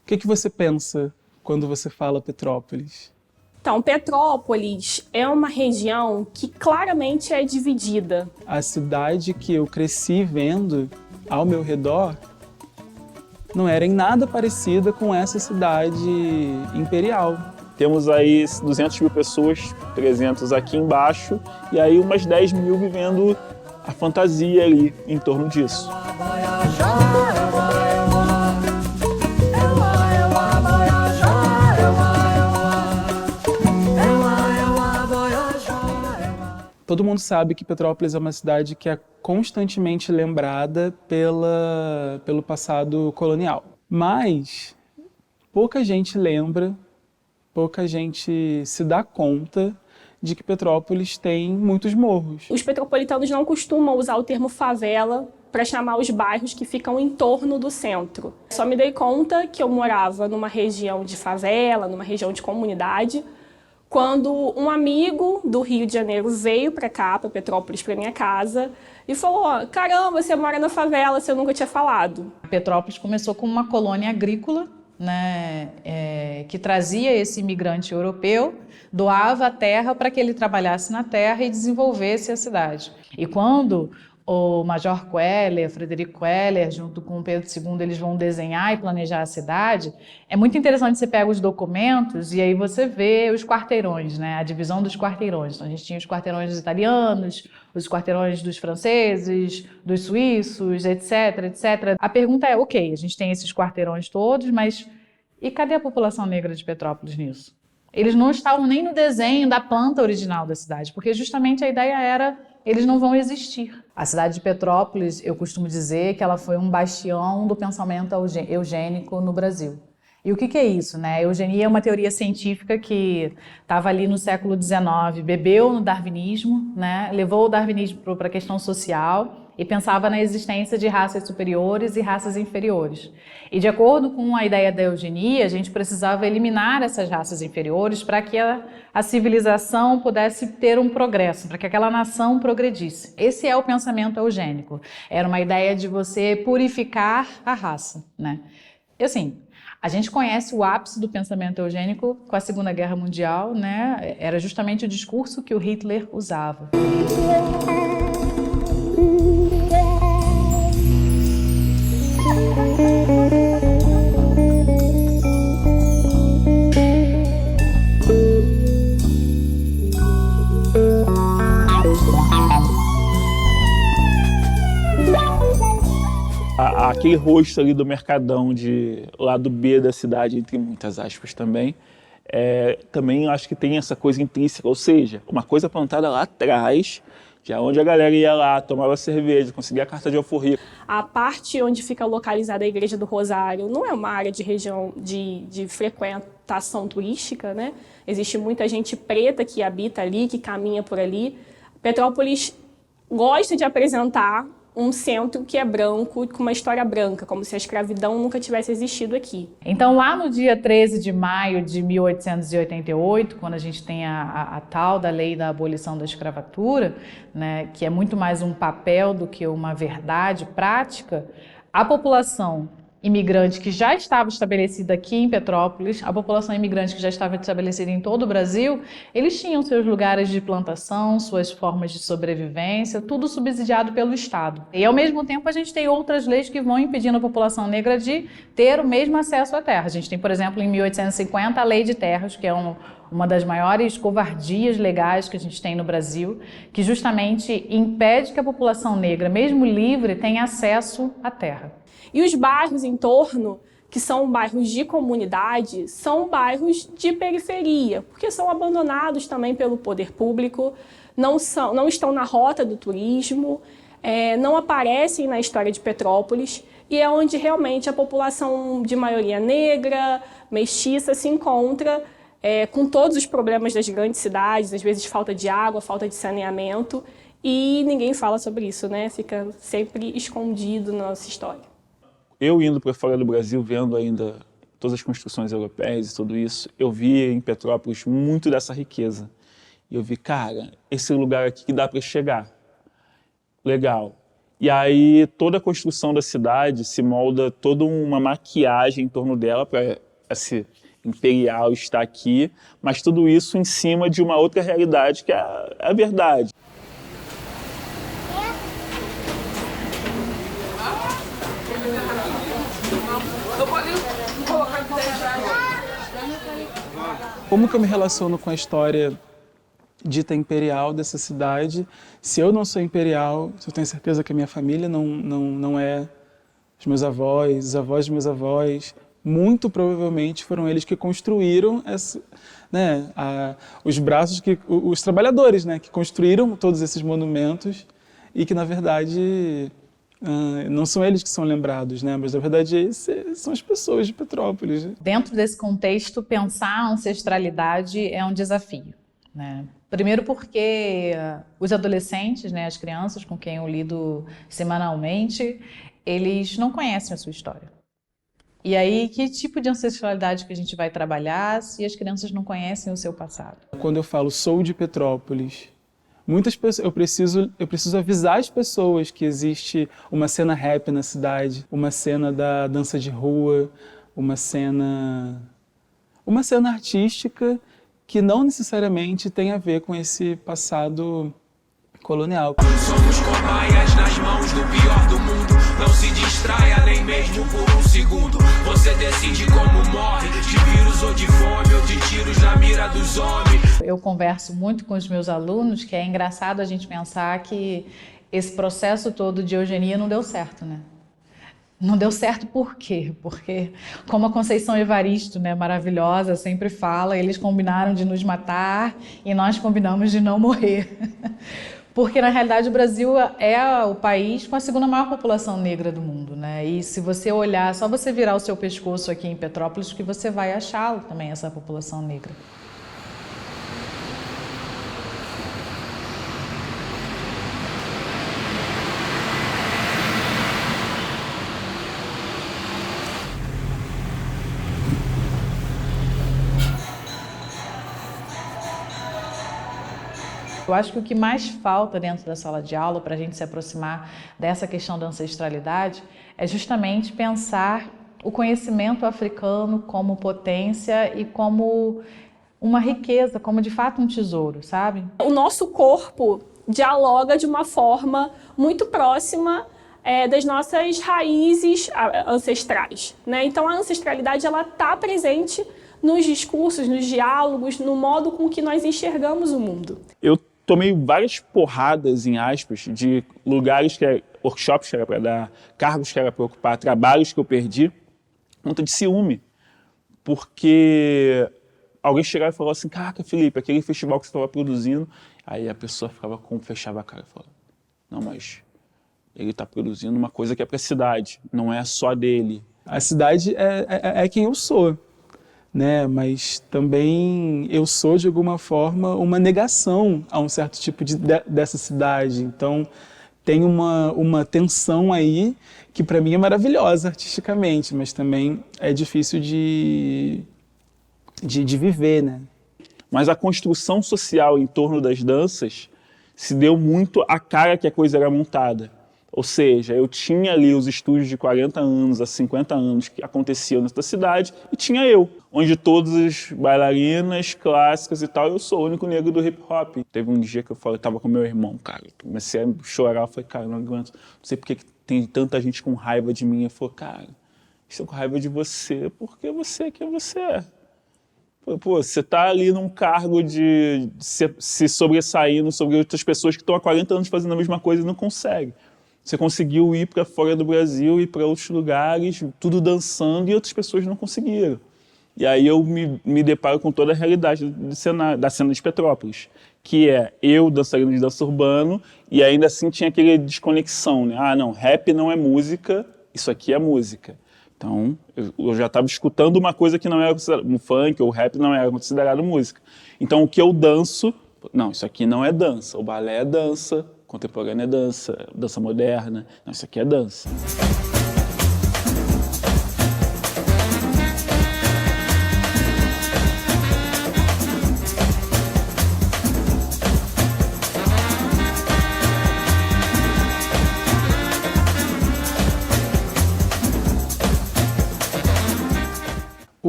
O que você pensa quando você fala Petrópolis? Então, Petrópolis é uma região que claramente é dividida. A cidade que eu cresci vendo ao meu redor não era em nada parecida com essa cidade imperial. Temos aí 200 mil pessoas, 300 aqui embaixo, e aí umas 10 mil vivendo a fantasia ali em torno disso. Todo mundo sabe que Petrópolis é uma cidade que é constantemente lembrada pelo passado colonial. Mas pouca gente lembra, pouca gente se dá conta de que Petrópolis tem muitos morros. Os petropolitanos não costumam usar o termo favela para chamar os bairros que ficam em torno do centro. Só me dei conta que eu morava numa região de favela, numa região de comunidade, quando um amigo do Rio de Janeiro veio para cá, para Petrópolis, para minha casa, e falou: caramba, você mora na favela, você nunca tinha falado. Petrópolis começou como uma colônia agrícola, né, que trazia esse imigrante europeu, doava a terra para que ele trabalhasse na terra e desenvolvesse a cidade. E quando o Major Queller, Frederico Queller, junto com Pedro II, eles vão desenhar e planejar a cidade, é muito interessante. Você pega os documentos e aí você vê os quarteirões, né? A divisão dos quarteirões. Então, a gente tinha os quarteirões dos italianos, os quarteirões dos franceses, dos suíços, etc, etc. A pergunta é, ok, a gente tem esses quarteirões todos, mas e cadê a população negra de Petrópolis nisso? Eles não estavam nem no desenho da planta original da cidade, porque justamente a ideia era: eles não vão existir. A cidade de Petrópolis, eu costumo dizer que ela foi um bastião do pensamento eugênico no Brasil. E o que é isso, né? A eugenia é uma teoria científica que estava ali no século XIX, bebeu no darwinismo, né? Levou o darwinismo para a questão social e pensava na existência de raças superiores e raças inferiores. E de acordo com a ideia da eugenia, a gente precisava eliminar essas raças inferiores para que a civilização pudesse ter um progresso, para que aquela nação progredisse. Esse é o pensamento eugênico. Era uma ideia de você purificar a raça, né? E assim, a gente conhece o ápice do pensamento eugênico com a Segunda Guerra Mundial, né? Era justamente o discurso que o Hitler usava. Aquele rosto ali do mercadão de lado B da cidade, entre muitas aspas também, também acho que tem essa coisa intrínseca, ou seja, uma coisa plantada lá atrás, já onde a galera ia lá, tomava cerveja, conseguia a carta de alforria. A parte onde fica localizada a Igreja do Rosário não é uma área de região de frequentação turística, né? Existe muita gente preta que habita ali, que caminha por ali. Petrópolis gosta de apresentar um centro que é branco, com uma história branca, como se a escravidão nunca tivesse existido aqui. Então, lá no dia 13 de maio de 1888, quando a gente tem a tal da lei da abolição da escravatura, né, que é muito mais um papel do que uma verdade prática, a população imigrante que já estava estabelecida aqui em Petrópolis, a população imigrante que já estava estabelecida em todo o Brasil, eles tinham seus lugares de plantação, suas formas de sobrevivência, tudo subsidiado pelo Estado. E, ao mesmo tempo, a gente tem outras leis que vão impedindo a população negra de ter o mesmo acesso à terra. A gente tem, por exemplo, em 1850, a Lei de Terras, que é uma das maiores covardias legais que a gente tem no Brasil, que justamente impede que a população negra, mesmo livre, tenha acesso à terra. E os bairros em torno, que são bairros de comunidade, são bairros de periferia, porque são abandonados também pelo poder público, não estão na rota do turismo, não aparecem na história de Petrópolis, e é onde realmente a população de maioria negra, mestiça, se encontra com todos os problemas das grandes cidades, às vezes falta de água, falta de saneamento, e ninguém fala sobre isso, né? Fica sempre escondido na nossa história. Eu indo para fora do Brasil, vendo ainda todas as construções europeias e tudo isso, eu vi em Petrópolis muito dessa riqueza. E eu vi, cara, esse lugar aqui que dá para chegar. Legal. E aí toda a construção da cidade se molda toda uma maquiagem em torno dela para esse imperial estar aqui, mas tudo isso em cima de uma outra realidade que é a verdade. Como que eu me relaciono com a história dita imperial dessa cidade? Se eu não sou imperial, eu tenho certeza que a minha família não é, os meus avós, os avós dos meus avós, muito provavelmente foram eles que construíram os braços, os trabalhadores, né, que construíram todos esses monumentos e que, na verdade, não são eles que são lembrados, né, mas, na verdade, são as pessoas de Petrópolis. Dentro desse contexto, pensar a ancestralidade é um desafio, né? Primeiro porque os adolescentes, né, as crianças com quem eu lido semanalmente, eles não conhecem a sua história. E aí, que tipo de ancestralidade que a gente vai trabalhar se as crianças não conhecem o seu passado? Quando eu falo sou de Petrópolis, muitas pessoas, eu preciso avisar as pessoas que existe uma cena rap na cidade, uma cena da dança de rua, uma cena artística que não necessariamente tem a ver com esse passado colonial. Somos cobaias nas mãos do pior do mundo. Não se distraia nem mesmo por um segundo. Você decide como morre, de vírus ou de fome, ou de tiros na mira dos homens. Eu converso muito com os meus alunos que é engraçado a gente pensar que esse processo todo de eugenia não deu certo, né? Não deu certo por quê? Porque, como a Conceição Evaristo, né, maravilhosa, sempre fala, eles combinaram de nos matar e nós combinamos de não morrer. Porque, na realidade, o Brasil é o país com a segunda maior população negra do mundo, né? E se você olhar, só você virar o seu pescoço aqui em Petrópolis, que você vai achá-lo também, essa população negra. Eu acho que o que mais falta dentro da sala de aula para a gente se aproximar dessa questão da ancestralidade é justamente pensar o conhecimento africano como potência e como uma riqueza, como de fato um tesouro, sabe? O nosso corpo dialoga de uma forma muito próxima das nossas raízes ancestrais, né? Então a ancestralidade ela está presente nos discursos, nos diálogos, no modo com que nós enxergamos o mundo. Eu tomei várias porradas, em aspas, de lugares workshops que era para dar, cargos que era para ocupar, trabalhos que eu perdi, conta de ciúme. Porque alguém chegava e falou assim, caraca, Felipe, aquele festival que você estava produzindo, aí a pessoa fechava a cara e falava, não, mas ele está produzindo uma coisa que é para a cidade, não é só dele. A cidade é quem eu sou, né? Mas também eu sou, de alguma forma, uma negação a um certo tipo dessa cidade. Então, tem uma tensão aí que, para mim, é maravilhosa artisticamente, mas também é difícil de viver, né? Mas a construção social em torno das danças se deu muito à cara que a coisa era montada. Ou seja, eu tinha ali os estúdios de 40 anos a 50 anos que aconteciam nessa cidade e tinha eu, onde todas as bailarinas clássicas e tal, eu sou o único negro do hip hop. Teve um dia que eu tava com meu irmão, cara, comecei a chorar, eu falei, cara, não aguento, não sei por que tem tanta gente com raiva de mim. Eu falei, cara, estou com raiva de você, porque você é quem você é. Pô, você tá ali num cargo de se sobressaindo sobre outras pessoas que estão há 40 anos fazendo a mesma coisa e não conseguem. Você conseguiu ir para fora do Brasil, ir para outros lugares, tudo dançando, e outras pessoas não conseguiram. E aí eu me deparo com toda a realidade da cena de Petrópolis, que é eu, dançarino de dança urbano, e ainda assim tinha aquela desconexão, né? Ah, não, rap não é música, isso aqui é música. Então, eu já estava escutando uma coisa que não era considerado, um funk ou rap não era considerado música. Então, o que eu danço, não, isso aqui não é dança, o balé é dança, contemporânea é dança, dança moderna, não, isso aqui é dança.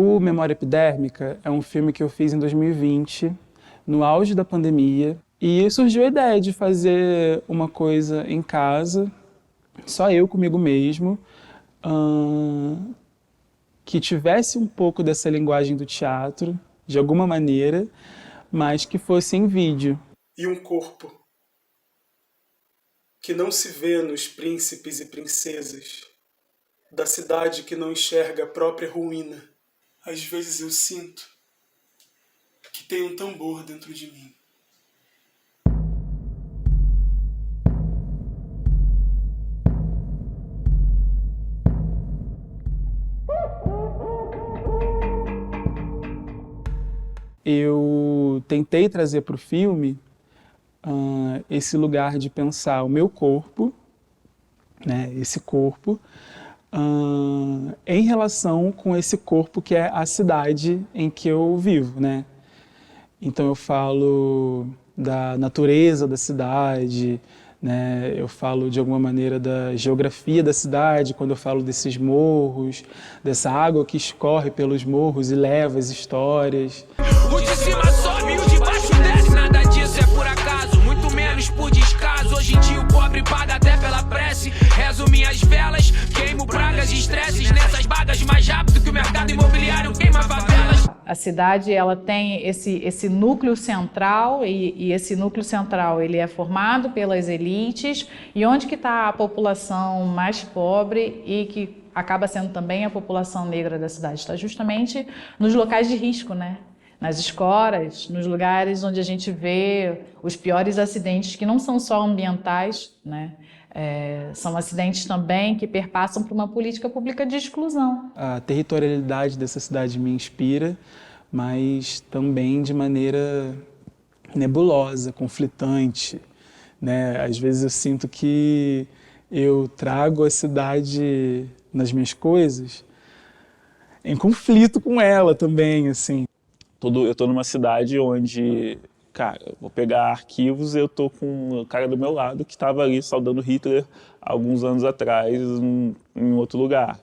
O Memória Epidérmica é um filme que eu fiz em 2020, no auge da pandemia, e surgiu a ideia de fazer uma coisa em casa, só eu comigo mesmo, que tivesse um pouco dessa linguagem do teatro, de alguma maneira, mas que fosse em vídeo. E um corpo que não se vê nos príncipes e princesas da cidade que não enxerga a própria ruína. Às vezes eu sinto que tem um tambor dentro de mim. Eu tentei trazer para o filme esse lugar de pensar o meu corpo, né, esse corpo, em relação com esse corpo que é a cidade em que eu vivo, né? Então eu falo da natureza da cidade, né? Eu falo de alguma maneira da geografia da cidade, quando eu falo desses morros, dessa água que escorre pelos morros e leva as histórias. O de cima sobe e o de baixo desce. Nada disso é por acaso, muito menos por descaso. Hoje em dia o pobre paga até pela prece. Rezo minhas velas, queimo pragas e estresses nessas bagas mais rápido que o mercado imobiliário queima favelas. A cidade, ela tem esse núcleo central e esse núcleo central ele é formado pelas elites. E onde que está a população mais pobre e que acaba sendo também a população negra da cidade? Está justamente nos locais de risco, né? Nas escolas, nos lugares onde a gente vê os piores acidentes, que não são só ambientais, né? São acidentes também que perpassam por uma política pública de exclusão. A territorialidade dessa cidade me inspira, mas também de maneira nebulosa, conflitante, né? Às vezes eu sinto que eu trago a cidade nas minhas coisas em conflito com ela também, assim. Eu estou numa cidade onde, cara, eu vou pegar arquivos e eu estou com o cara do meu lado que estava ali saudando Hitler alguns anos atrás em outro lugar.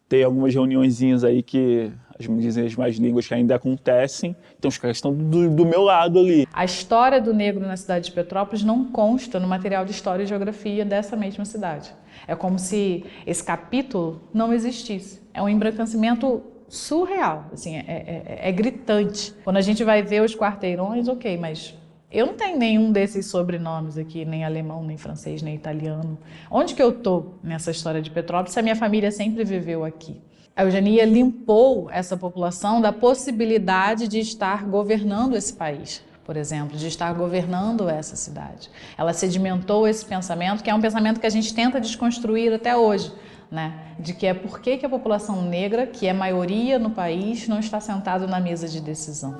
Tem algumas reuniõezinhas aí que as mais línguas que ainda acontecem, então os caras estão do meu lado ali. A história do negro na cidade de Petrópolis não consta no material de história e geografia dessa mesma cidade. É como se esse capítulo não existisse. É um embranquecimento surreal, assim, é gritante. Quando a gente vai ver os quarteirões, ok, mas eu não tenho nenhum desses sobrenomes aqui, nem alemão, nem francês, nem italiano. Onde que eu tô nessa história de Petrópolis se a minha família sempre viveu aqui? A eugenia limpou essa população da possibilidade de estar governando esse país, por exemplo, de estar governando essa cidade. Ela sedimentou esse pensamento, que é um pensamento que a gente tenta desconstruir até hoje, né? De que por que a população negra, que é maioria no país, não está sentada na mesa de decisão.